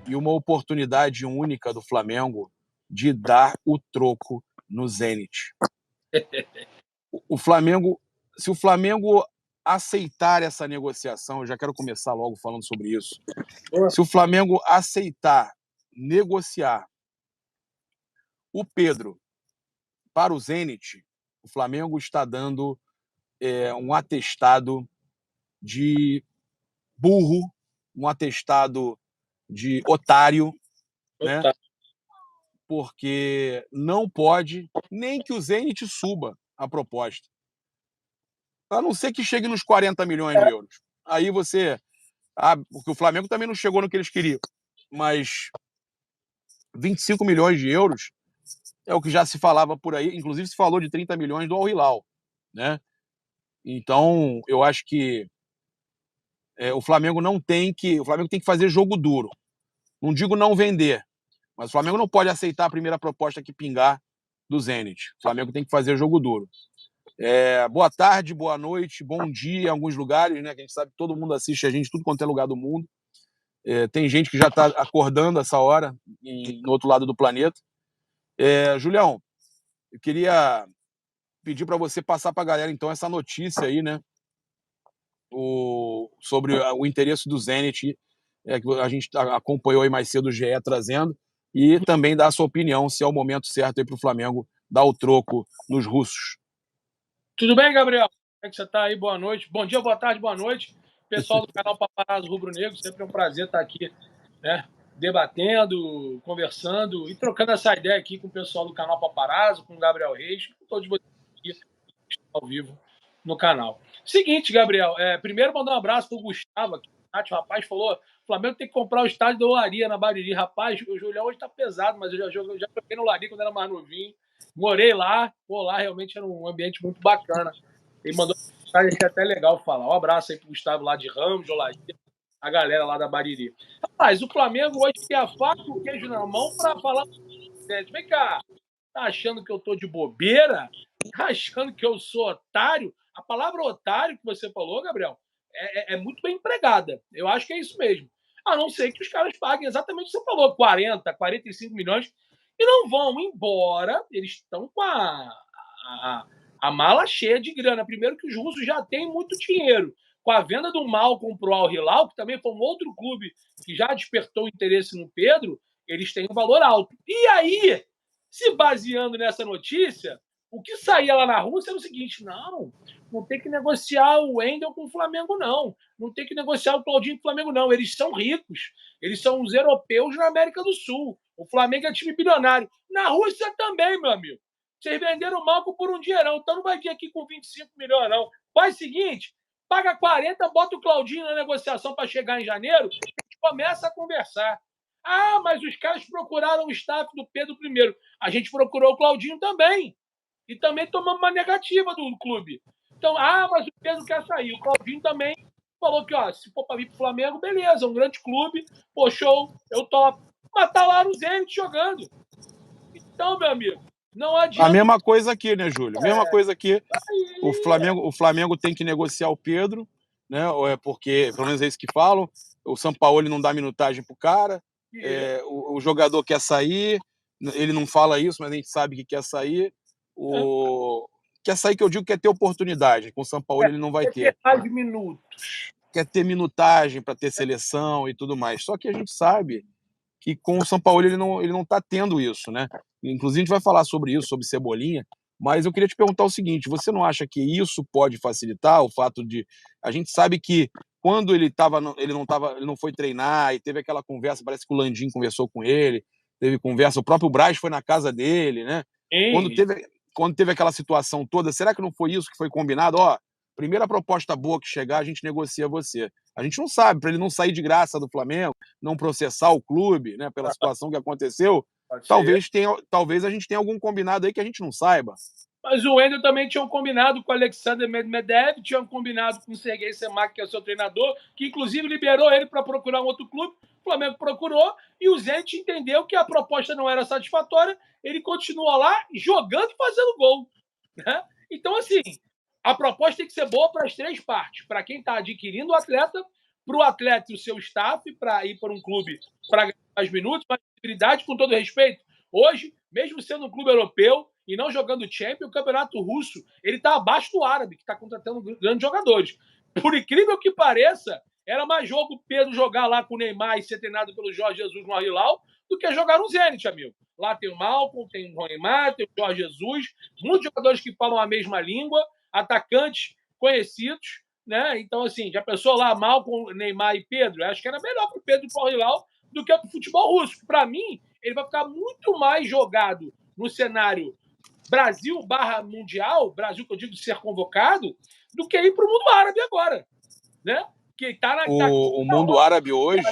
e uma oportunidade única do Flamengo de dar o troco no Zenit. O Flamengo, se o Flamengo aceitar essa negociação, eu já quero começar logo falando sobre isso. Se o Flamengo aceitar negociar o Pedro para o Zenit, o Flamengo está dando um atestado de burro, um atestado de otário, né? Porque não pode nem que o Zenit suba a proposta. A não ser que chegue nos 40 milhões de euros. Aí você... porque o Flamengo também não chegou no que eles queriam. Mas 25 milhões de euros é o que já se falava por aí. Inclusive se falou de 30 milhões do Al Hilal, né? Então, eu acho que o Flamengo tem que fazer jogo duro. Não digo não vender, mas o Flamengo não pode aceitar a primeira proposta que pingar do Zenit. O Flamengo tem que fazer jogo duro. Boa tarde, boa noite, bom dia em alguns lugares, né? Que a gente sabe que todo mundo assiste a gente, tudo quanto é lugar do mundo. Tem gente que já está acordando essa hora no outro lado do planeta. Julião, eu queria pedir para você passar para a galera, então, essa notícia aí, né? Sobre o interesse do Zenit, que a gente acompanhou aí mais cedo o GE trazendo, e também dar a sua opinião se é o momento certo aí para o Flamengo dar o troco nos russos. Tudo bem, Gabriel? Como é que você está aí? Boa noite. Bom dia, boa tarde, boa noite. Pessoal do canal Paparazzo Rubro Negro, sempre é um prazer estar aqui, né, debatendo, conversando e trocando essa ideia aqui com o pessoal do canal Paparazzo, com o Gabriel Reis, com todos vocês aqui ao vivo no canal. Seguinte, Gabriel, primeiro mandar um abraço para o Gustavo aqui. O rapaz falou: o Flamengo tem que comprar o estádio do Olaria na Bariri. Rapaz, o Julião hoje está pesado, mas eu já joguei no Olaria quando era mais novinho. Morei lá, lá realmente era um ambiente muito bacana. Ele mandou uma mensagem que é até legal falar. Um abraço aí pro Gustavo lá de Ramos, de Olaria, a galera lá da Bariri. Rapaz, o Flamengo hoje tem a faca e o queijo na mão para falar. Vem cá, tá achando que eu tô de bobeira? Tá achando que eu sou otário? A palavra otário que você falou, Gabriel, é muito bem empregada. Eu acho que é isso mesmo. A não ser que os caras paguem exatamente o que você falou, 40, 45 milhões, e não vão embora. Eles estão com a mala cheia de grana. Primeiro que os russos já têm muito dinheiro. Com a venda do Malcom pro Al Hilal, que também foi um outro clube que já despertou interesse no Pedro, eles têm um valor alto. E aí, se baseando nessa notícia, o que saía lá na Rússia era o seguinte: não tem que negociar o Wendel com o Flamengo, não. Não tem que negociar o Claudinho com o Flamengo, não. Eles são ricos. Eles são os europeus na América do Sul. O Flamengo é time bilionário. Na Rússia também, meu amigo. Vocês venderam o Malcom por um dinheirão, então não vai vir aqui com 25 milhões, não. Faz o seguinte, paga 40, bota o Claudinho na negociação para chegar em janeiro, a gente começa a conversar. Mas os caras procuraram o staff do Pedro primeiro. A gente procurou o Claudinho também. E também tomamos uma negativa do clube. Então, mas o Pedro quer sair. O Claudinho também falou que, se for para vir pro Flamengo, beleza, um grande clube, pô, show, eu topo. Mas tá lá no Zenit jogando. Então, meu amigo, não adianta. A mesma coisa aqui, né, Júlio? Mesma coisa aqui. O Flamengo tem que negociar o Pedro, né? Porque, pelo menos é isso que falam, o Sampaoli não dá minutagem pro cara, o jogador quer sair, ele não fala isso, mas a gente sabe que quer sair. Quer sair, que eu digo, quer ter oportunidade. Com o Sampaoli ele não vai ter. Quer ter mais minutos. Quer ter minutagem para ter seleção e tudo mais. Só que a gente sabe que com o Sampaoli ele não tá tendo isso, né? Inclusive a gente vai falar sobre isso, sobre Cebolinha, mas eu queria te perguntar o seguinte: você não acha que isso pode facilitar o fato de... A gente sabe que quando ele não foi treinar e teve aquela conversa, parece que o Landim conversou com ele, teve conversa, o próprio Braz foi na casa dele, né? Quando teve aquela situação toda, será que não foi isso que foi combinado? Primeira proposta boa que chegar, a gente negocia você. A gente não sabe, para ele não sair de graça do Flamengo, não processar o clube, né, pela situação que aconteceu. Talvez a gente tenha algum combinado aí que a gente não saiba. Mas o Wendel também tinha um combinado com o Alexander Medvedev, tinha um combinado com o Sergei Semak, que é o seu treinador, que inclusive liberou ele para procurar um outro clube. O Flamengo procurou e o Zenit entendeu que a proposta não era satisfatória. Ele continua lá jogando e fazendo gol, né? Então, assim, a proposta tem que ser boa para as três partes. Para quem está adquirindo o atleta, para o atleta e o seu staff, para ir para um clube para ganhar mais minutos, mais visibilidade, com todo respeito. Hoje, mesmo sendo um clube europeu e não jogando Champions, o campeonato russo ele está abaixo do árabe, que está contratando grandes jogadores. Por incrível que pareça, era mais jogo o Pedro jogar lá com o Neymar e ser treinado pelo Jorge Jesus no Al-Hilal do que jogar no Zenit, amigo. Lá tem o Malcom, tem o Neymar, tem o Jorge Jesus, muitos jogadores que falam a mesma língua, atacantes conhecidos, né? Então, assim, já pensou lá, Malcom, Neymar e Pedro? Acho que era melhor para o Pedro ir para o Al-Hilal do que para o futebol russo. Para mim, ele vai ficar muito mais jogado no cenário Brasil/Mundial, Brasil que eu digo de ser convocado, do que ir para o mundo árabe agora, né? Que tá na, o mundo árabe hoje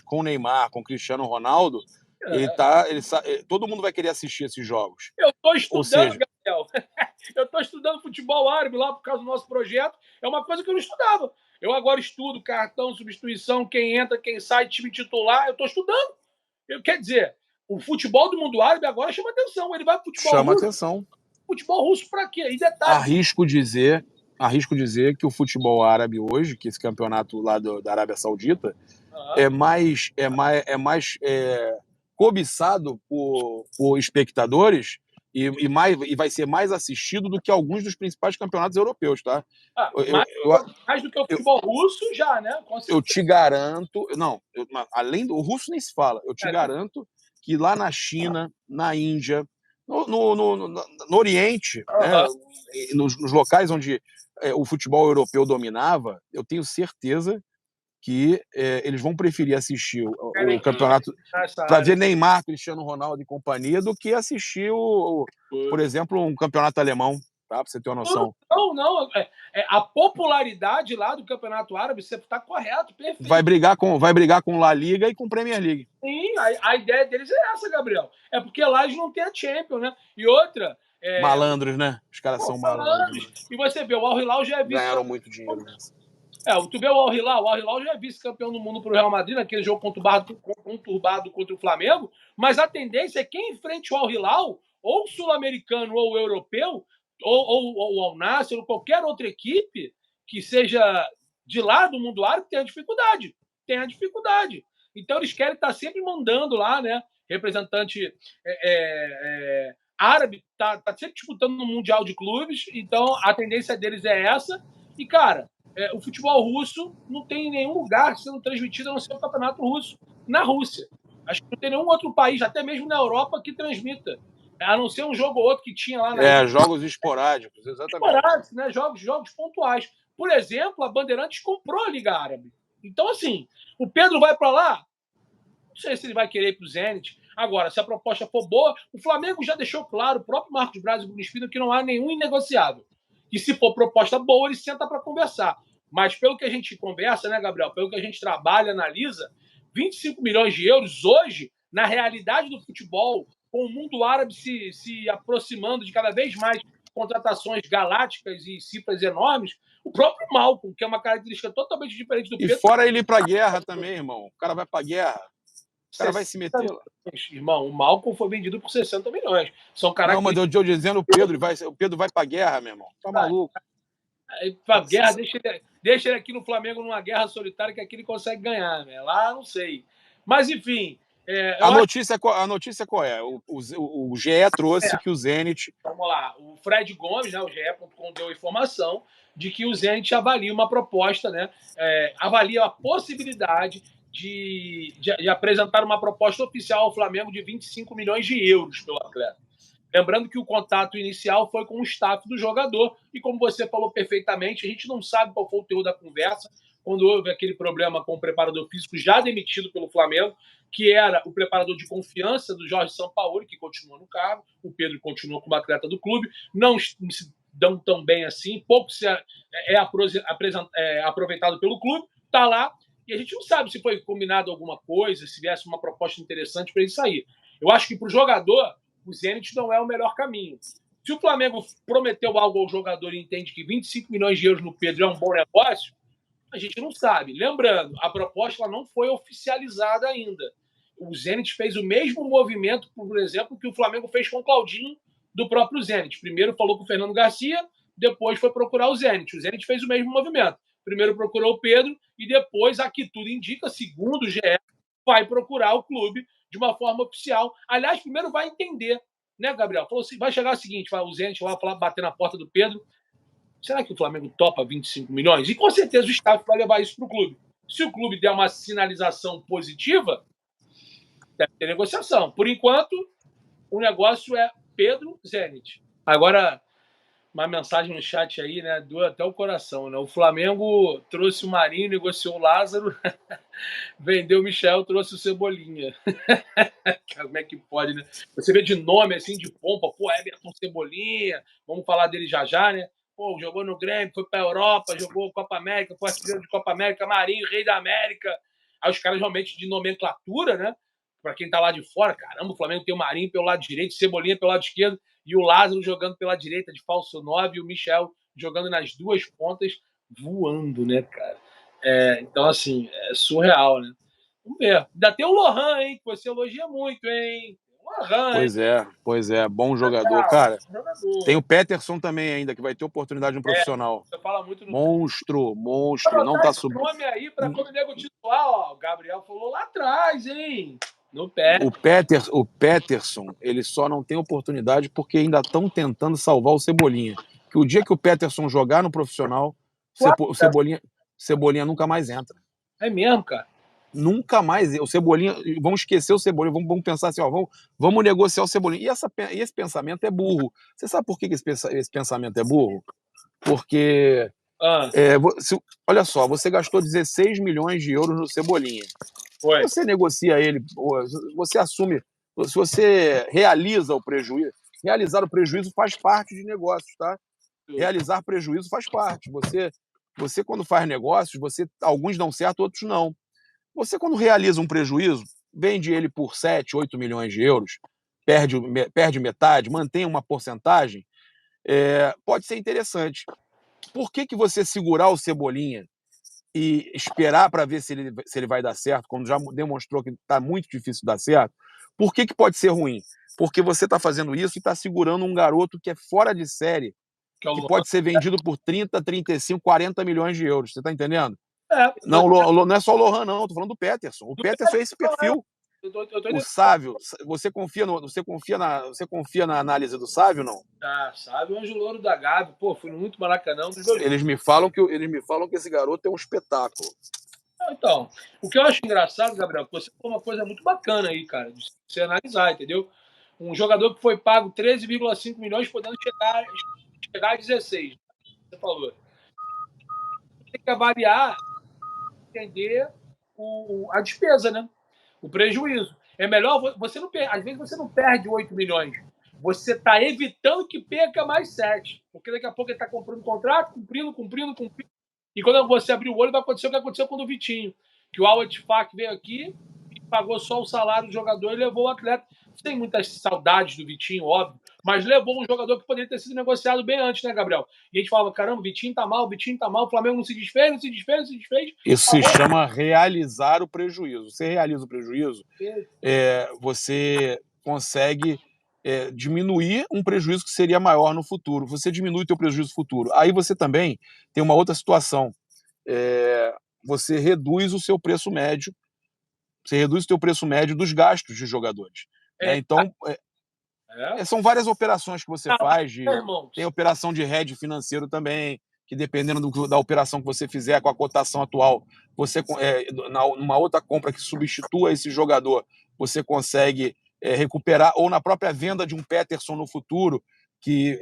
com o Neymar, com o Cristiano Ronaldo, todo mundo vai querer assistir esses jogos. Eu estou estudando, Gabriel. Eu estou estudando futebol árabe lá por causa do nosso projeto. É uma coisa que eu não estudava. Eu agora estudo cartão, substituição, quem entra, quem sai, time titular. Eu estou estudando. Quer dizer, o futebol do mundo árabe agora chama atenção. Ele vai para o futebol russo. Chama russo. atenção. Futebol russo para quê? E detalhe. Arrisco dizer que o futebol árabe hoje, que esse campeonato lá da Arábia Saudita, é mais cobiçado por espectadores e vai ser mais assistido do que alguns dos principais campeonatos europeus, tá? Mais do que o futebol russo já, né? Eu te garanto... Não, além do russo nem se fala. Eu te garanto que lá na China, na Índia, no Oriente, né, nos locais onde o futebol europeu dominava, eu tenho certeza que eles vão preferir assistir o campeonato para ver Neymar, Cristiano Ronaldo e companhia do que assistir, por exemplo, um campeonato alemão, tá? Para você ter uma noção. Não. A popularidade lá do campeonato árabe, você está correto, perfeito. Vai brigar com La Liga e com Premier League. Sim, a ideia deles é essa, Gabriel. É porque lá eles não têm a Champions, né? E outra... malandros, né? Os caras são malandros. E você vê, o Al-Hilal já é vice... Ganharam muito dinheiro nessa. Tu vê o Al-Hilal já é vice-campeão do mundo para o Real Madrid, naquele jogo conturbado contra o Flamengo, mas a tendência é quem enfrente o Al-Hilal, ou sul-americano ou europeu, ou o Al-Nassr, ou qualquer outra equipe que seja de lá do mundo árabe, tem a dificuldade. Então eles querem estar sempre mandando lá, né? Representante árabe tá sempre disputando no Mundial de Clubes, então a tendência deles é essa. E, cara, o futebol russo não tem nenhum lugar sendo transmitido a não ser o campeonato russo na Rússia. Acho que não tem nenhum outro país, até mesmo na Europa, que transmita. A não ser um jogo ou outro que tinha lá na jogos esporádicos, exatamente. Esporádicos, né? Jogos pontuais. Por exemplo, a Bandeirantes comprou a Liga Árabe. Então, assim, o Pedro vai para lá, não sei se ele vai querer ir para o Zenit. Agora, se a proposta for boa, o Flamengo já deixou claro, o próprio Marcos Braz e o Bruno Espírito, que não há nenhum inegociável. E se for proposta boa, ele senta para conversar. Mas pelo que a gente conversa, né, Gabriel? Pelo que a gente trabalha, analisa, 25 milhões de euros hoje, na realidade do futebol, com o mundo árabe se aproximando de cada vez mais contratações galácticas e cifras enormes, o próprio Malcom, que é uma característica totalmente diferente do Pedro. E fora ele ir para a guerra também, irmão. O cara vai para a guerra. O cara vai se meter lá. Irmão, o Malcom foi vendido por 60 milhões. São Não, mas eu estou dizendo o Pedro vai para a guerra, meu irmão. Tá maluco. Pra guerra, deixa ele aqui no Flamengo numa guerra solitária que aqui ele consegue ganhar, né? Lá não sei. Mas, enfim. A notícia qual é? O GE trouxe que o Zenit. Vamos lá. O Fred Gomes, né, o GE.com, deu a informação de que o Zenit avalia uma proposta, né? Avalia a possibilidade de apresentar uma proposta oficial ao Flamengo de 25 milhões de euros pelo atleta. Lembrando que o contato inicial foi com o staff do jogador e, como você falou perfeitamente, a gente não sabe qual foi o teor da conversa quando houve aquele problema com o preparador físico já demitido pelo Flamengo, que era o preparador de confiança do Jorge Sampaoli, que continua no cargo, o Pedro continua como atleta do clube, não se dão tão bem assim, pouco se aproveitado pelo clube, está lá, e a gente não sabe se foi combinado alguma coisa, se viesse uma proposta interessante para ele sair. Eu acho que para o jogador, o Zenit não é o melhor caminho. Se o Flamengo prometeu algo ao jogador e entende que 25 milhões de euros no Pedro é um bom negócio, a gente não sabe. Lembrando, a proposta não foi oficializada ainda. O Zenit fez o mesmo movimento, por exemplo, que o Flamengo fez com o Claudinho do próprio Zenit. Primeiro falou com o Fernando Garcia, depois foi procurar o Zenit. O Zenit fez o mesmo movimento. Primeiro procurou o Pedro e depois, aqui tudo indica, segundo o GE, vai procurar o clube de uma forma oficial. Aliás, primeiro vai entender, né, Gabriel? Falou assim, vai chegar o seguinte, vai o Zenit lá falar, bater na porta do Pedro, será que o Flamengo topa 25 milhões? E com certeza o staff vai levar isso para o clube. Se o clube der uma sinalização positiva, deve ter negociação. Por enquanto, o negócio é Pedro Zenit. Agora, uma mensagem no chat aí, né? Doeu até o coração, né? O Flamengo trouxe o Marinho, negociou o Lázaro, vendeu o Michel, trouxe o Cebolinha. Como é que pode, né? Você vê de nome, assim, de pompa, pô, Everton Cebolinha, vamos falar dele já já, né? Pô, jogou no Grêmio, foi pra Europa, jogou Copa América, foi artilheiro de Copa América, Marinho, Rei da América. Aí os caras realmente de nomenclatura, né? Pra quem tá lá de fora, caramba, o Flamengo tem o Marinho pelo lado direito, Cebolinha pelo lado esquerdo, e o Lázaro jogando pela direita de falso 9 e o Michel jogando nas duas pontas, voando, né, cara? Então, assim, é surreal, né? Vamos ver. Ainda tem o Lohan, hein? Que você elogia muito, hein? Lohan, hein? Pois é, bom jogador. Legal, Cara, tem jogador. o Peterson também ainda, que vai ter oportunidade no profissional. Você fala muito do. Monstro, Vou não botar tá esse subindo. nome aí para quando o nego titular, ó. O Gabriel falou lá atrás, hein? No pé. O Peterson, ele só não tem oportunidade porque ainda estão tentando salvar o Cebolinha. Que o dia que o Peterson jogar no profissional, o Cebolinha nunca mais entra. É mesmo, cara. Nunca mais. O Cebolinha, vamos esquecer o Cebolinha, vamos pensar assim, ó, vamos negociar o Cebolinha. E esse pensamento é burro. Você sabe por que esse pensamento é burro? Porque, olha só, você gastou 16 milhões de euros no Cebolinha. Foi. Você negocia ele, você assume, se você realiza o prejuízo, realizar o prejuízo faz parte de negócios, tá? Realizar prejuízo faz parte. Você quando faz negócios, alguns dão certo, outros não. Você quando realiza um prejuízo, vende ele por 7, 8 milhões de euros, perde metade, mantém uma porcentagem, pode ser interessante. Por que você segurar o Cebolinha e esperar para ver se ele vai dar certo, quando já demonstrou que está muito difícil dar certo? Por que pode ser ruim? Porque você está fazendo isso e está segurando um garoto que é fora de série, que pode ser vendido por 30, 35, 40 milhões de euros. Você está entendendo? Não, não é só o Lohan, não. Estou falando do Peterson. O Peterson é esse perfil. O Sávio, você confia na análise do Sávio, não? Sávio é o Anjo Louro da Gávea. Pô, fui muito Maracanã. Eles me falam que esse garoto é um espetáculo. Então, o que eu acho engraçado, Gabriel, você falou uma coisa muito bacana aí, cara, de você analisar, entendeu? Um jogador que foi pago 13,5 milhões podendo chegar a 16. Você falou. Tem que avaliar, entender a despesa, né? O prejuízo. É melhor você não às vezes você não perde 8 milhões. Você está evitando que perca mais 7. Porque daqui a pouco ele está comprando contrato, cumprindo. E quando você abrir o olho, vai acontecer o que aconteceu com o Vitinho. Que o Al-Ettifaq veio aqui e pagou só o salário do jogador e levou o atleta. Tem muitas saudades do Vitinho, óbvio, mas levou um jogador que poderia ter sido negociado bem antes, né, Gabriel? E a gente falava, caramba, o Vitinho tá mal, o Flamengo não se desfez. Isso se chama realizar o prejuízo. Você realiza o prejuízo, você consegue diminuir um prejuízo que seria maior no futuro. Você diminui o teu prejuízo futuro. Aí você também tem uma outra situação. Você reduz o seu preço médio. Você reduz o teu preço médio dos gastos de jogadores. Né? Então, são várias operações que você faz. Tem operação de hedge financeiro também, que dependendo da operação que você fizer com a cotação atual, você numa outra compra que substitua esse jogador, você consegue recuperar, ou na própria venda de um Peterson no futuro, que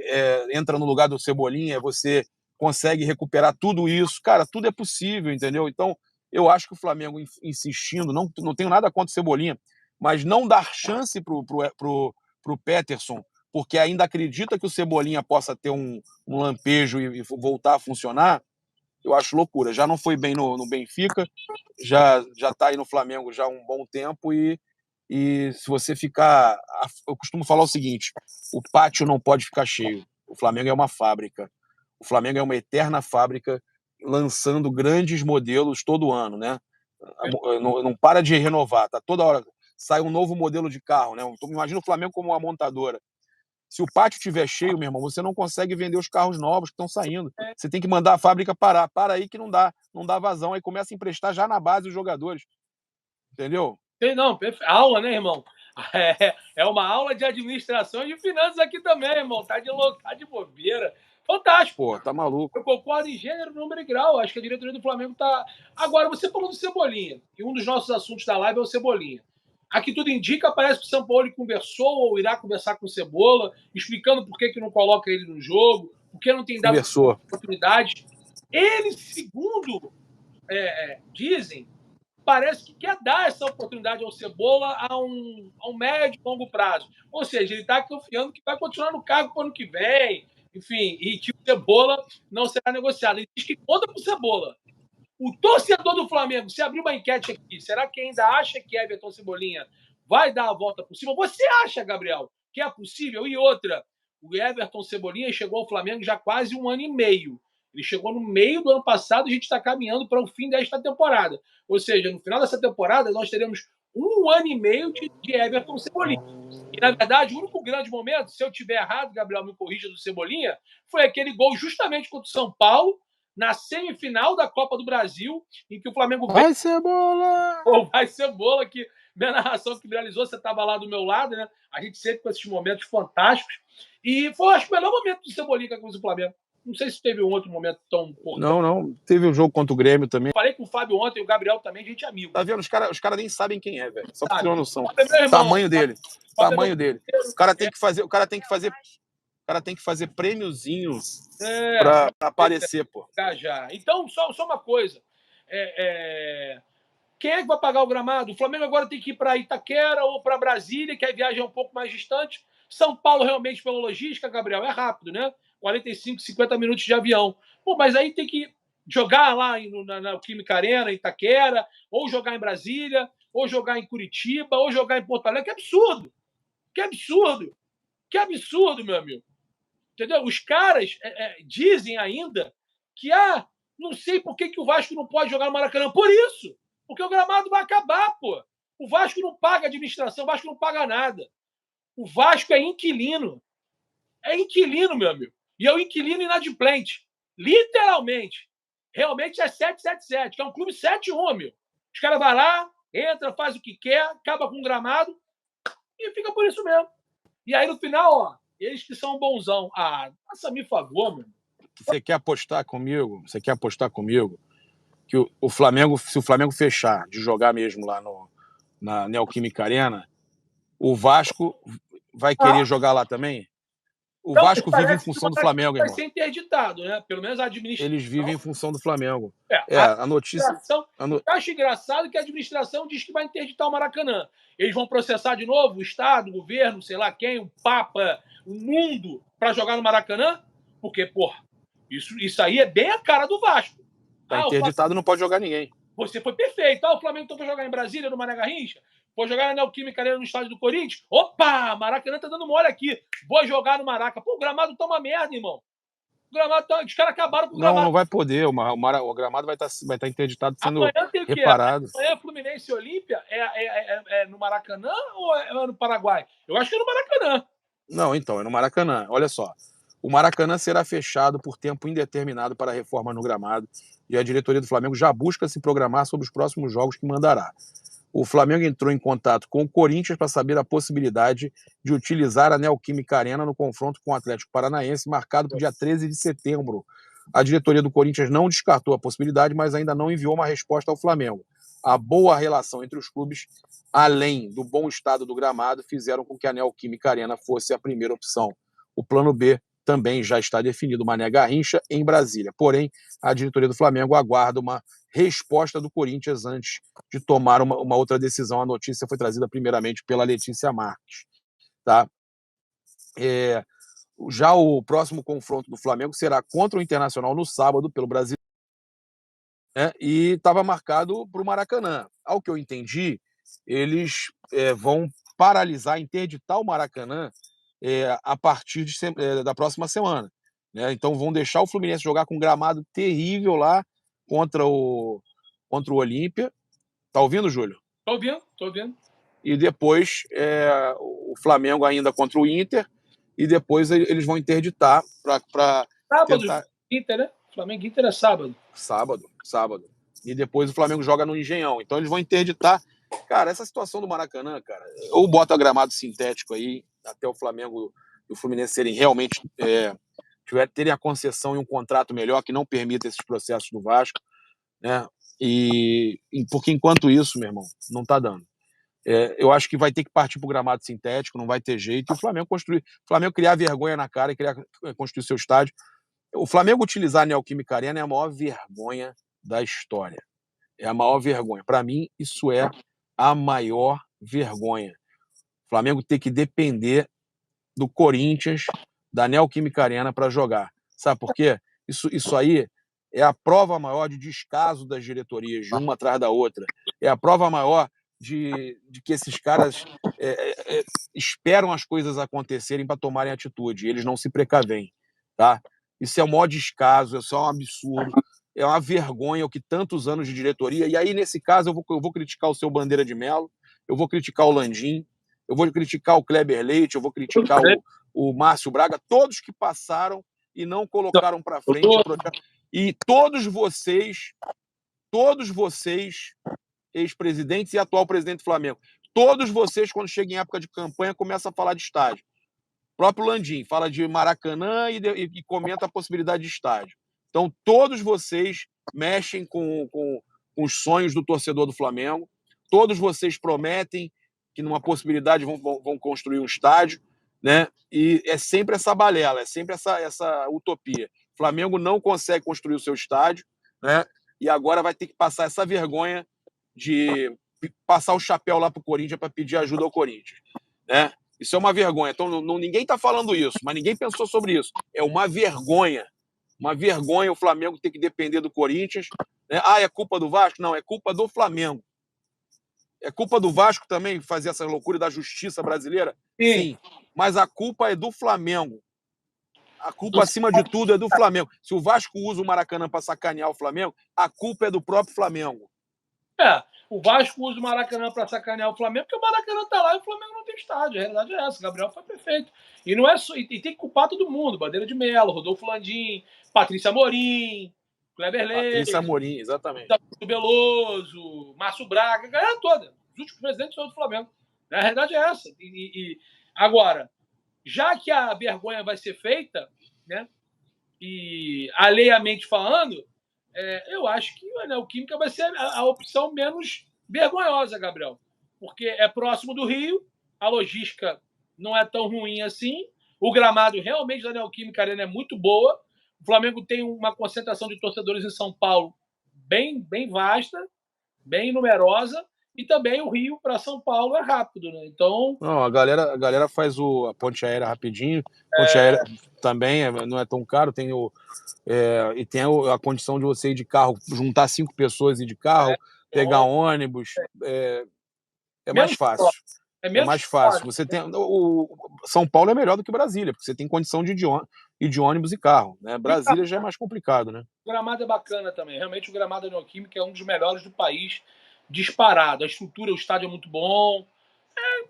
entra no lugar do Cebolinha, você consegue recuperar tudo isso. Cara, tudo é possível, entendeu? Então, eu acho que o Flamengo insistindo, não tenho nada contra o Cebolinha, mas não dar chance pro Peterson, porque ainda acredita que o Cebolinha possa ter um lampejo e voltar a funcionar, eu acho loucura. Já não foi bem no Benfica, já tá aí no Flamengo já há um bom tempo e se você ficar... Eu costumo falar o seguinte, o pátio não pode ficar cheio. O Flamengo é uma fábrica. O Flamengo é uma eterna fábrica lançando grandes modelos todo ano, né? Não para de renovar, tá toda hora sai um novo modelo de carro, né? Então, imagina o Flamengo como uma montadora. Se o pátio estiver cheio, meu irmão, você não consegue vender os carros novos que estão saindo. Você tem que mandar a fábrica parar. Para aí que não dá vazão. Aí começa a emprestar já na base os jogadores. Entendeu? Tem não, aula, né, irmão? É uma aula de administração e de finanças aqui também, irmão. Tá de bobeira. Fantástico. Pô, tá maluco. Eu concordo em gênero, número e grau. Acho que a diretoria do Flamengo tá. Agora, você falou do Cebolinha. E um dos nossos assuntos da live é o Cebolinha. Aqui tudo indica, parece que o São Paulo conversou ou irá conversar com o Cebola, explicando por que não coloca ele no jogo, por que não tem dado oportunidade. Ele, segundo dizem, parece que quer dar essa oportunidade ao Cebola a um médio e longo prazo. Ou seja, ele está confiando que vai continuar no cargo para o ano que vem, enfim, e que o Cebola não será negociado. Ele diz que conta com o Cebola. O torcedor do Flamengo, se abrir uma enquete aqui, será que ainda acha que Everton Cebolinha vai dar a volta por cima? Você acha, Gabriel, que é possível? E outra, o Everton Cebolinha chegou ao Flamengo já há quase 1 ano e meio. Ele chegou no meio do ano passado e a gente está caminhando para o fim desta temporada. Ou seja, no final dessa temporada, nós teremos 1 ano e meio de Everton Cebolinha. E, na verdade, o único grande momento, se eu tiver errado, Gabriel, me corrija, do Cebolinha, foi aquele gol justamente contra o São Paulo, na semifinal da Copa do Brasil, em que o Flamengo... Vai, Cebola! Ou vai, Cebola, que minha narração que viralizou, você estava lá do meu lado, né? A gente sempre com esses momentos fantásticos. E foi, acho que, o melhor momento do Cebolinha com a camisa do Flamengo. Não sei se teve um outro momento tão importante. Não. Teve um jogo contra o Grêmio também. Falei com o Fábio ontem e o Gabriel também, gente amigo. Tá vendo? Os cara nem sabem quem é, velho. Só pra ter uma noção. Tamanho dele. Tamanho dele. O cara tem que fazer prêmiozinho pra aparecer, pô. Já. Então, só uma coisa. Quem é que vai pagar o gramado? O Flamengo agora tem que ir para Itaquera ou para Brasília, que a viagem é um pouco mais distante. São Paulo, realmente, pela logística, Gabriel, é rápido, né? 45, 50 minutos de avião. Pô, mas aí tem que jogar lá na Química Arena, em Itaquera, ou jogar em Brasília, ou jogar em Curitiba, ou jogar em Porto Alegre. Que absurdo! Que absurdo! Que absurdo, meu amigo! Entendeu? Os caras dizem ainda que, não sei por que o Vasco não pode jogar no Maracanã. Por isso! Porque o gramado vai acabar, pô. O Vasco não paga administração, o Vasco não paga nada. O Vasco é inquilino. É inquilino, meu amigo. E é o inquilino inadimplente. Literalmente. Realmente é 777, que é um clube 7-1, meu. Os caras vão lá, entra, faz o que quer, acaba com o gramado e fica por isso mesmo. E aí, no final, eles que são bonzão. Faça-me favor, meu. Você quer apostar comigo? Que o Flamengo, se o Flamengo fechar de jogar mesmo lá na Neoquímica Arena, o Vasco vai querer jogar lá também? O Vasco vive em função do Flamengo, irmão. Vai ser interditado, né? Pelo menos a administração. Eles vivem em função do Flamengo. A notícia... Eu acho engraçado que a administração diz que vai interditar o Maracanã. Eles vão processar de novo o Estado, o governo, sei lá quem, o Papa, o mundo, para jogar no Maracanã? Porque, porra, isso aí é bem a cara do Vasco. Tá interditado, não pode jogar ninguém. Você foi perfeito. O Flamengo então foi jogar em Brasília, no Mané Garrincha? Foi jogar na Neoquímica Arena no estádio do Corinthians? Opa! Maracanã tá dando mole aqui. Vou jogar no Maraca. Pô, o gramado tá uma merda, irmão. O gramado tá... Os caras acabaram com o gramado. Não vai poder. O gramado vai estar interditado, sendo reparado. Amanhã Fluminense e Olímpia é no Maracanã ou é no Paraguai? Eu acho que é no Maracanã. Não, então, é no Maracanã. Olha só. O Maracanã será fechado por tempo indeterminado para a reforma no gramado e a diretoria do Flamengo já busca se programar sobre os próximos jogos que mandará. O Flamengo entrou em contato com o Corinthians para saber a possibilidade de utilizar a Neoquímica Arena no confronto com o Atlético Paranaense, marcado para o dia 13 de setembro. A diretoria do Corinthians não descartou a possibilidade, mas ainda não enviou uma resposta ao Flamengo. A boa relação entre os clubes, além do bom estado do gramado, fizeram com que a Neoquímica Arena fosse a primeira opção. O plano B também já está definido, Mané Garrincha, em Brasília. Porém, a diretoria do Flamengo aguarda uma resposta do Corinthians antes de tomar uma outra decisão. A notícia foi trazida primeiramente pela Letícia Marques. Tá? Já o próximo confronto do Flamengo será contra o Internacional no sábado, pelo Brasil, né? E estava marcado para o Maracanã. Ao que eu entendi, eles vão paralisar, interditar o Maracanã a partir da próxima semana, né? Então vão deixar o Fluminense jogar com um gramado terrível lá contra o Olímpia. Tá ouvindo, Júlio? Tô ouvindo. E depois o Flamengo ainda contra o Inter, e depois eles vão interditar para tentar... Inter, né? Flamengo e Inter é sábado. Sábado. E depois o Flamengo joga no Engenhão. Então eles vão interditar Cara, essa situação do Maracanã, cara, ou bota gramado sintético aí, até o Flamengo e o Fluminense serem realmente terem a concessão e um contrato melhor que não permita esses processos do Vasco, né? Porque enquanto isso, meu irmão, não tá dando. Eu acho que vai ter que partir pro gramado sintético, não vai ter jeito, e o Flamengo criar vergonha na cara e construir seu estádio. O Flamengo utilizar a Neoquímica Arena é a maior vergonha da história. É a maior vergonha. Para mim, isso é a maior vergonha. O Flamengo ter que depender do Corinthians, da Neoquímica Arena para jogar. Sabe por quê? Isso aí é a prova maior de descaso das diretorias, de uma atrás da outra. É a prova maior de que esses caras esperam as coisas acontecerem para tomarem atitude. E eles não se precavêm. Tá? Isso é o maior descaso, é só um absurdo. É uma vergonha o que tantos anos de diretoria. E aí, nesse caso, eu vou criticar o seu Bandeira de Melo, eu vou criticar o Landim, eu vou criticar o Kleber Leite, eu vou criticar o Márcio Braga, todos que passaram e não colocaram para frente o projeto. E todos vocês, ex-presidentes e atual presidente do Flamengo, todos vocês, quando chega em época de campanha, começam a falar de estádio. O próprio Landim fala de Maracanã e comenta a possibilidade de estádio. Então, todos vocês mexem com os sonhos do torcedor do Flamengo, todos vocês prometem que numa possibilidade vão construir um estádio, né? E é sempre essa balela, é sempre essa utopia. O Flamengo não consegue construir o seu estádio, né? E agora vai ter que passar essa vergonha de passar o chapéu lá para o Corinthians para pedir ajuda ao Corinthians, né? Isso é uma vergonha. Então, ninguém está falando isso, mas ninguém pensou sobre isso. É uma vergonha. Uma vergonha o Flamengo ter que depender do Corinthians, né? É culpa do Vasco? Não, é culpa do Flamengo. É culpa do Vasco também fazer essa loucura da justiça brasileira? Sim. Mas a culpa é do Flamengo. A culpa, acima de tudo, é do Flamengo. Se o Vasco usa o Maracanã para sacanear o Flamengo, a culpa é do próprio Flamengo. O Vasco usa o Maracanã para sacanear o Flamengo, porque o Maracanã tá lá e o Flamengo não tem estádio. A realidade é essa. O Gabriel foi perfeito. E não é só, e tem que culpar todo mundo. Bandeira de Melo, Rodolfo Landim, Patrícia Amorim, Kleber Leite. Patrícia Amorim, exatamente. Beloso, Márcio Braga, a galera toda. Os últimos presidentes do Flamengo. A realidade é essa. Agora, já que a vergonha vai ser feita, né? E alheiamente falando, eu acho que a Neoquímica vai ser a opção menos vergonhosa, Gabriel. Porque é próximo do Rio, a logística não é tão ruim assim, o gramado realmente da Neoquímica Arena é muito boa, o Flamengo tem uma concentração de torcedores em São Paulo bem vasta, bem numerosa, e também o Rio para São Paulo é rápido, né? Então... Não, a galera faz a ponte aérea rapidinho, ponte aérea também não é tão caro, tem e tem a condição de você ir de carro, juntar 5 pessoas e ir de carro, pegar ônibus, é mais fácil. É mais fácil. Você tem, São Paulo é melhor do que Brasília, porque você tem condição de ir de ônibus e carro, né? Brasília já é mais complicado, né? O gramado é bacana também. Realmente o gramado da Neoquímica é um dos melhores do país, disparado. A estrutura, o estádio é muito bom.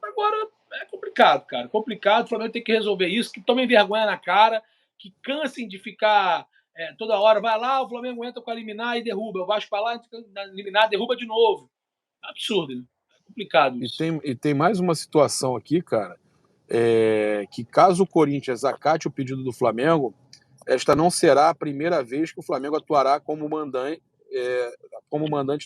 Agora é complicado, cara. Complicado. O Flamengo tem que resolver isso, que tomem vergonha na cara, que cansem de ficar toda hora. Vai lá, o Flamengo entra com a liminar e derruba. O Vasco vai lá, entra com a liminar, derruba de novo. Absurdo, né? Complicado isso. E tem mais uma situação aqui, cara, que caso o Corinthians acate o pedido do Flamengo, esta não será a primeira vez que o Flamengo atuará como mandante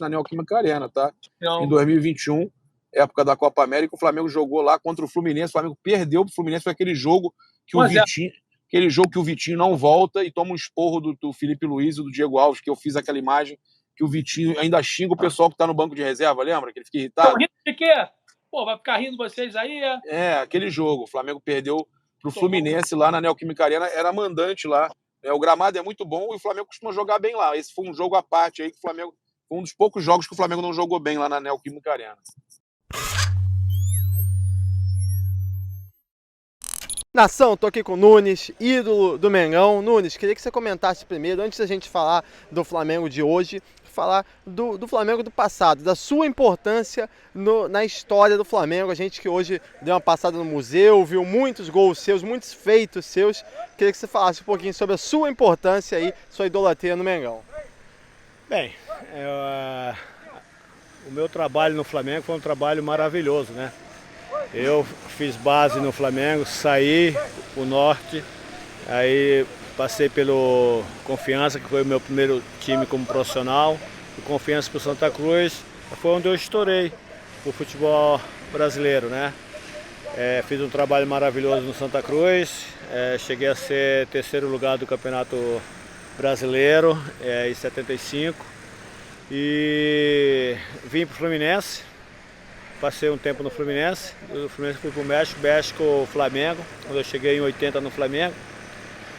na Neoquímica Arena, tá? Não. Em 2021, época da Copa América, o Flamengo jogou lá contra o Fluminense, o Flamengo perdeu pro Fluminense, foi aquele jogo que o Vitinho não volta e toma um esporro do Felipe Luiz e do Diego Alves, que eu fiz aquela imagem que o Vitinho ainda xinga o pessoal que tá no banco de reserva, lembra? Que ele fica irritado. Rindo de quê? Pô, vai ficar rindo vocês aí? Aquele jogo. O Flamengo perdeu pro Fluminense lá na Neoquímica Arena, era mandante lá. O gramado é muito bom e o Flamengo costuma jogar bem lá. Esse foi um jogo à parte aí que o Flamengo... Foi um dos poucos jogos que o Flamengo não jogou bem lá na Neoquímica Arena. Nação, tô aqui com o Nunes, ídolo do Mengão. Nunes, queria que você comentasse primeiro, antes da gente falar do Flamengo de hoje, falar do Flamengo do passado, da sua importância na história do Flamengo. A gente que hoje deu uma passada no museu, viu muitos gols seus, muitos feitos seus. Queria que você falasse um pouquinho sobre a sua importância aí, sua idolatria no Mengão. Bem, o meu trabalho no Flamengo foi um trabalho maravilhoso, né? Eu fiz base no Flamengo, saí pro norte, aí passei pelo Confiança, que foi o meu primeiro time como profissional, o Confiança pro Santa Cruz, foi onde eu estourei o futebol brasileiro, né? Fiz um trabalho maravilhoso no Santa Cruz, cheguei a ser terceiro lugar do Campeonato Brasileiro em 75 e vim para o Fluminense, passei um tempo no Fluminense, do Fluminense fui para o México, Flamengo, quando eu cheguei em 80 no Flamengo.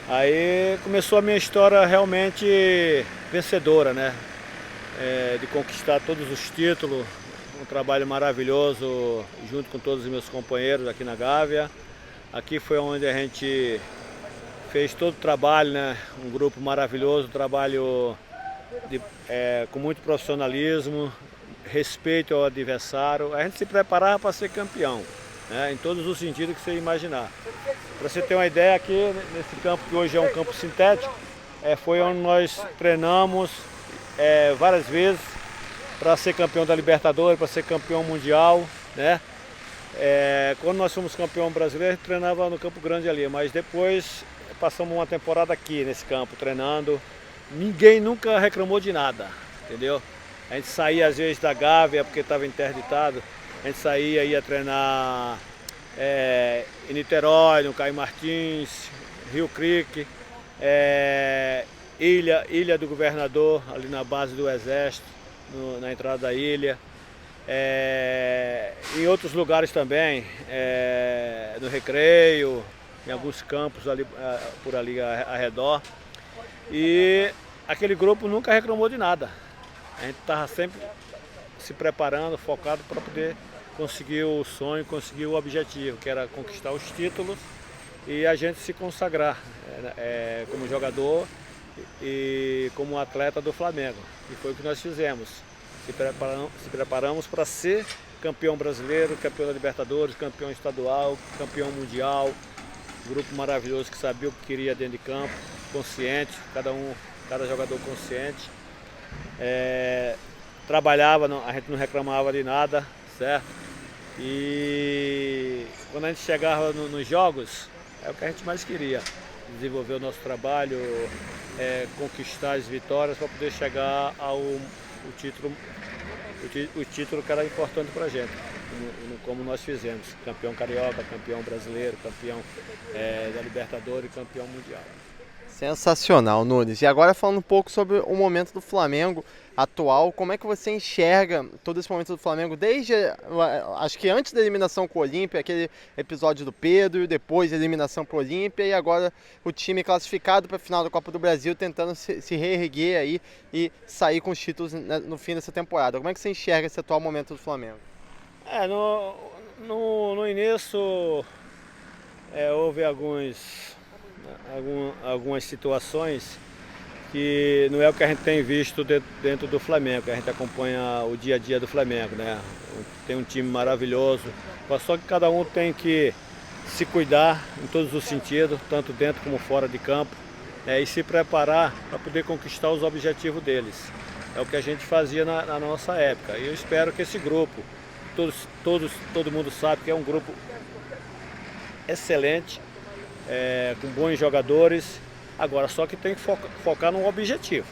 Aí começou a minha história realmente vencedora, né? De conquistar todos os títulos, um trabalho maravilhoso junto com todos os meus companheiros aqui na Gávea. Aqui foi onde a gente fez todo o trabalho, né? Um grupo maravilhoso, um trabalho com muito profissionalismo, respeito ao adversário. A gente se preparava para ser campeão, né? Em todos os sentidos que você imaginar. Para você ter uma ideia, aqui nesse campo que hoje é um campo sintético, foi onde nós treinamos várias vezes para ser campeão da Libertadores, para ser campeão mundial, né? Quando nós fomos campeão brasileiro, a gente treinava no Campo Grande ali, mas depois passamos uma temporada aqui nesse campo treinando. Ninguém nunca reclamou de nada, entendeu? A gente saía às vezes da Gávea porque estava interditado, a gente saía, ia treinar em Niterói, no Caio Martins, Rio Creek, Ilha do Governador, ali na base do Exército, na entrada da ilha. Em outros lugares também, no Recreio, em alguns campos ali, por ali ao redor. E aquele grupo nunca reclamou de nada. A gente estava sempre se preparando, focado para poder conseguir o sonho, conseguir o objetivo, que era conquistar os títulos e a gente se consagrar como jogador e como atleta do Flamengo. E foi o que nós fizemos. Se preparamos para ser campeão brasileiro, campeão da Libertadores, campeão estadual, campeão mundial. Um grupo maravilhoso que sabia o que queria dentro de campo, consciente, cada jogador consciente. Trabalhava, a gente não reclamava de nada, certo? E quando a gente chegava nos jogos, é o que a gente mais queria. Desenvolver o nosso trabalho, conquistar as vitórias para poder chegar ao título que era importante para a gente, como nós fizemos. Campeão carioca, campeão brasileiro, campeão da Libertadores e campeão mundial. Sensacional, Nunes. E agora falando um pouco sobre o momento do Flamengo atual, como é que você enxerga todo esse momento do Flamengo desde, acho que antes da eliminação com o Olímpia, aquele episódio do Pedro, depois a eliminação para o Olímpia e agora o time classificado para a final da Copa do Brasil tentando se reerguer aí e sair com os títulos no fim dessa temporada. Como é que você enxerga esse atual momento do Flamengo? No início houve algumas situações que não é o que a gente tem visto dentro do Flamengo, que a gente acompanha o dia a dia do Flamengo, né? Tem um time maravilhoso, só que cada um tem que se cuidar em todos os sentidos, tanto dentro como fora de campo, e se preparar para poder conquistar os objetivos deles. É o que a gente fazia na nossa época. E eu espero que esse grupo, todo mundo sabe que é um grupo excelente, com bons jogadores. Agora só que tem que focar num objetivo.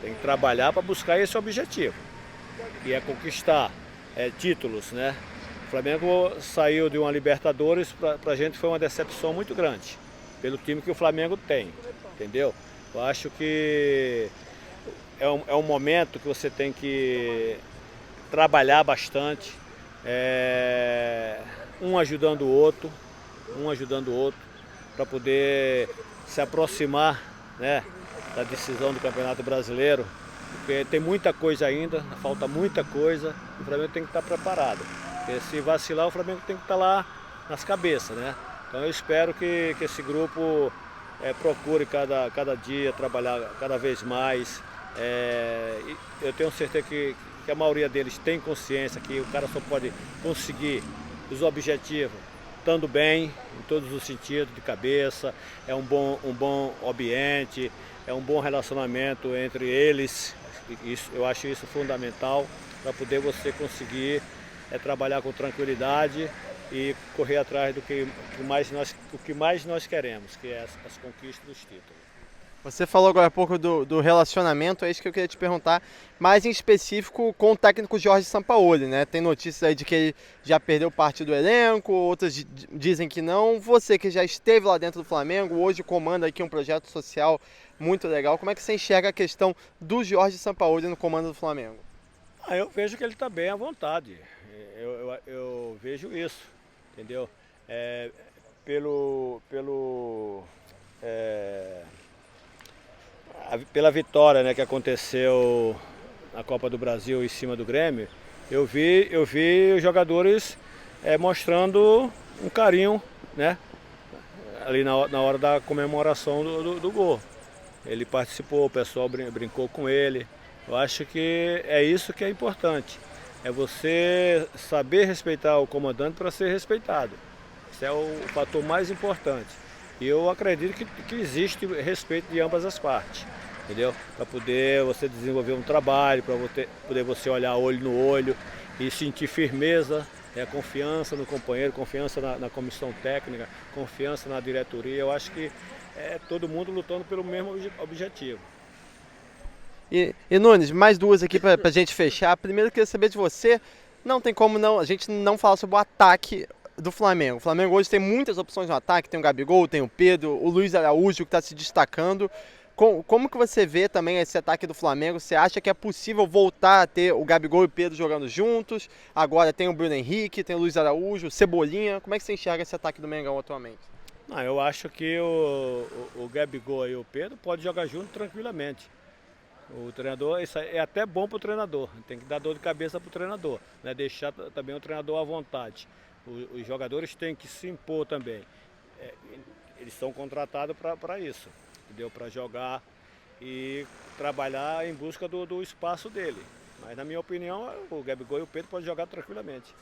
Tem que trabalhar para buscar esse objetivo, que é conquistar títulos, né? O Flamengo saiu de uma Libertadores, para a gente foi uma decepção muito grande, pelo time que o Flamengo tem, entendeu? Eu acho que é um momento que você tem que trabalhar bastante, um ajudando o outro, para poder se aproximar, né, da decisão do Campeonato Brasileiro, porque tem muita coisa ainda, falta muita coisa, e o Flamengo tem que estar preparado. Porque se vacilar, o Flamengo tem que estar lá nas cabeças, né? Então eu espero que esse grupo procure cada dia trabalhar cada vez mais. Eu tenho certeza que a maioria deles tem consciência que o cara só pode conseguir os objetivos estando bem, em todos os sentidos, de cabeça, um bom ambiente, um bom relacionamento entre eles, eu acho isso fundamental. para poder você conseguir trabalhar com tranquilidade e correr atrás do que mais nós queremos, que é as conquistas dos títulos. Você falou agora há pouco do relacionamento, é isso que eu queria te perguntar, mais em específico com o técnico Jorge Sampaoli, né? Tem notícias aí de que ele já perdeu parte do elenco, outras dizem que não. Você que já esteve lá dentro do Flamengo, hoje comanda aqui um projeto social muito legal. Como é que você enxerga a questão do Jorge Sampaoli no comando do Flamengo? Eu vejo que ele está bem à vontade, eu vejo isso, entendeu? Pela vitória, né, que aconteceu na Copa do Brasil em cima do Grêmio, eu vi os jogadores mostrando um carinho, né, ali na hora da comemoração do gol. Ele participou, o pessoal brincou com ele. Eu acho que é isso que é importante. É você saber respeitar o comandante para ser respeitado. Esse é o fator mais importante. E eu acredito que existe respeito de ambas as partes, entendeu? Para poder você desenvolver um trabalho, para poder você olhar olho no olho e sentir firmeza, confiança no companheiro, confiança na comissão técnica, confiança na diretoria. Eu acho que é todo mundo lutando pelo mesmo objetivo. E Nunes, mais duas aqui para a gente fechar. Primeiro eu queria saber de você, não tem como a gente não falar sobre o ataque do Flamengo. O Flamengo hoje tem muitas opções no ataque, tem o Gabigol, tem o Pedro, o Luiz Araújo que está se destacando. Como que você vê também esse ataque do Flamengo? Você acha que é possível voltar a ter o Gabigol e o Pedro jogando juntos? Agora tem o Bruno Henrique, tem o Luiz Araújo, o Cebolinha. Como é que você enxerga esse ataque do Mengão atualmente? Eu acho que o Gabigol e o Pedro podem jogar junto tranquilamente. O treinador, isso é até bom para o treinador, tem que dar dor de cabeça para o treinador, né? Deixar também o treinador à vontade. Os jogadores têm que se impor também. Eles são contratados para isso, entendeu? Para jogar e trabalhar em busca do espaço dele. Mas na minha opinião, o Gabigol e o Pedro podem jogar tranquilamente.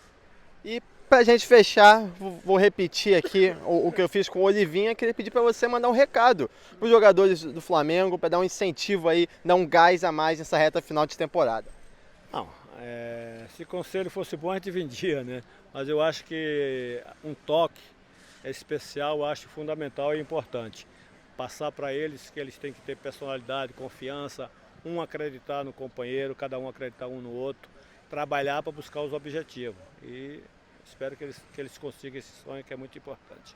E pra gente fechar, vou repetir aqui o que eu fiz com o Olivinha, queria pedir para você mandar um recado para os jogadores do Flamengo, para dar um incentivo aí, dar um gás a mais nessa reta final de temporada. Se conselho fosse bom a gente vendia, né? Mas eu acho que um toque especial, eu acho fundamental e importante. Passar para eles que eles têm que ter personalidade, confiança, um acreditar no companheiro, cada um acreditar um no outro, trabalhar para buscar os objetivos. E espero que eles consigam esse sonho que é muito importante.